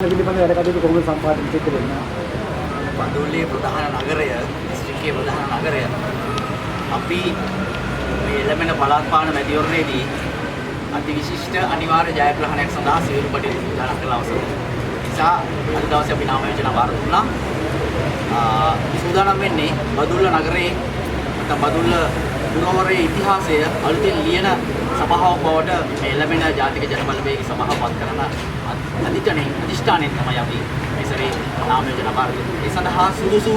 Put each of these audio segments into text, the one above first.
පිළිබඳ වැඩ කටයුතු කොහොමද සම්පාදනය සිද්ධ වෙන්නේ? බදුල්ලේ ප්‍රධාන නගරය, දිස්ත්‍රික්කයේ ප්‍රධාන නගරය. අපි මේ ලැබෙන පළාත් පාලන මැතිවරණයේදී අතිවිශිෂ්ට අනිවාර්ය ජයග්‍රහණයක් සඳහා සියලු කටයුතු සූදානම් කළ අවසරයි. නිසා අද දවසේ අපි නාම යෝජනා බාර දුන්නා. සූදානම් වෙන්නේ බදුල්ල නගරයේ නැත්නම් බදුල්ල පුරවරයේ ඉතිහාසය අලුතින් ලියන සභාවක් බවට මේ ලැබෙන ජාතික ජනබලවේගයේ සභාව පත් කරන අධිෂ්ඨානයෙන් තමයි අපි මේ සැරේ නාම යෝජනා බාර දුන්නේ. ඒ සඳහා සුදුසු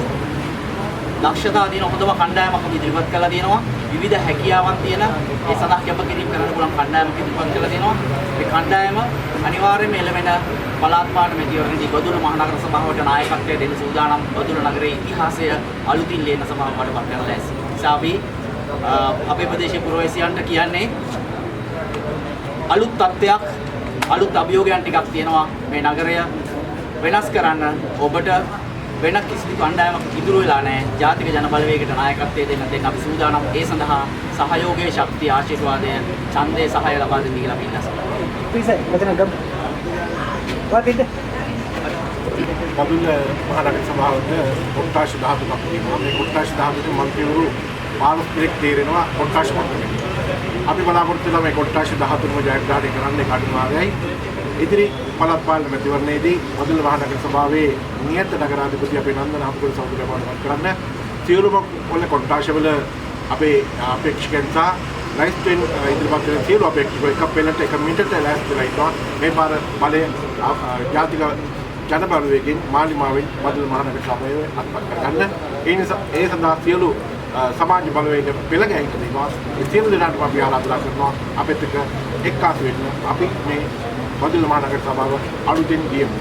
දක්ෂතා දින හොඳම කණ්ඩායමක් අපි ඉදිරිපත් කළා තියෙනවා. විවිධ හැකියාවන් තියෙන ඒ සඳහා කැපකිරීම කරන්න පුළුවන් කණ්ඩායමක් ඉදිරිපත් කළා තියෙනවා. මේ කණ්ඩායම අනිවාර්යයෙන්ම එළවෙන පළාත් පාලන මැතිවරණයේදී බදුල්ල මහනගර සභාවට නායකත්වය දෙන්න සූදානම්. බදුල්ල නගරයේ ඉතිහාසය අලුතින් ලියන සභාවක් වඩපත් කරලා ලෑස්ති. නිසා අපි අපේ ප්‍රදේශයේ පුරවැසියන්ට කියන්නේ අලුත් තත්ත්වයක් අලුත් අභියෝගයන් ටිකක් තියෙනවා මේ නගරය වෙනස් කරන්න. ඔබට වෙන කිසි කණ්ඩායමක් ඉදිරි වෙලා නැහැ. ජාතික ජනබලවේගයට නායකත්වය දෙන්න අපි සූදානම්. ඒ සඳහා සහයෝගයේ ශක්තිය ආශිර්වාදය ඡන්දයේ සහාය ලබා දෙන්න කියලා අපි ඉල්ලා සිටිනවා. පිසයි මෙතන ගම් වාදිට බදුල්ල මහනගර සභාවට කොට්ටාශ 13ක් තියෙනවා. මේ කොට්ටාශ 13 මන්ත්‍රීවරු 15 දෙනෙක් තීරෙනවා කොට්ටාශ මණ්ඩලෙට. අපි බලාපොරොත්තු වෙනවා මේ කොට්ටාශ 13ම ජයග්‍රහණය කරන්නේ කඩුමාගයි. ඉදිරි පළාත් පාලන මැතිවරණයේදී බදුල්ල මහනගර සභාවේ නියත නගරාධිපති අපේ නන්දන හම්බුකර සහෝදරයා බවට කරන්න සියලුම කොල්ල කොට්ටාශවල අපේ අපේක්ෂකයන් සහ ලයිස්ට්ෙන් ඉදිරිපත් කරන සියලු අපේක්ෂකයෝ එක පෙළට එක මිනිටට ලෑස්තිලා ඉන්නවා. මේ පාර බලය ජාතික ජනබලවේගයෙන් මාලිමාවෙන් බදුල්ල මහනගර සභාවේ අත්පත් කරගන්න. ඒ නිසා ඒ සඳහා සියලු සමාජ බලවේග පෙළ ගැහිලා තිනවා. ඒ සියලු දෙනාටම අපි ආරාධනා කරනවා අපිත් එක්ක එක්කාසු වෙන්න. අපි මේ බදුල්ල මහනගර සභාව අලුතින් ගියමු.